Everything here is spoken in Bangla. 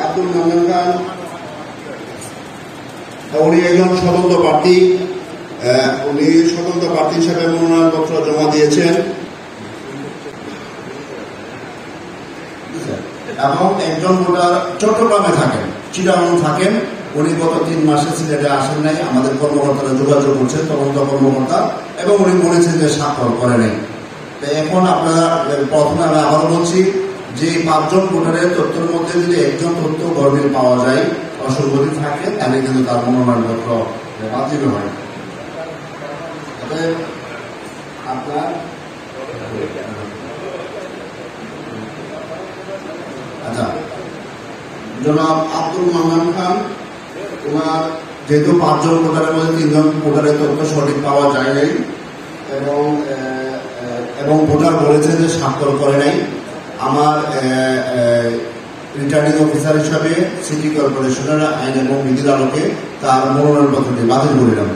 আব্দুল মান্নান খান, উনি একজন স্বতন্ত্র প্রার্থী। উনি স্বতন্ত্র প্রার্থী হিসেবে মনোনয়নপত্র জমা দিয়েছেন এবং একজন ভোটার চট্টগ্রামে থাকেন, চিটাগং থাকেন। উনি গত 3 মাসে সিলেটে আসেন নাই। আমাদের কর্মকর্তারা যোগাযোগ করছেন, তদন্ত কর্মকর্তা, এবং উনি বলেছেন যে স্বাক্ষর করে নেই। এখন আপনারা প্রথমে আমি আবারও বলছি যে 5 জন ভোটারের তথ্যের মধ্যে যদি একজন তথ্য গরমিল পাওয়া যায়, অসঙ্গতি থাকে, তাহলে কিন্তু তার মনোনয়নপত্র বাতিল হয়। আপনার আচ্ছা, জনাব আব্দুল মান্নান খান, ওনার যেহেতু 5 জন ভোটারের মধ্যে 3 জন ভোটারের তথ্য সঠিক পাওয়া যায় নাই এবং ভোটার বলেছে যে স্বাক্ষর করে নাই, আমার রিটার্নিং অফিসার হিসাবে সিটি কর্পোরেশনের আইন এবং বিধির আলোকে তার মনোনয়নপত্রটি বাতিল করিলাম।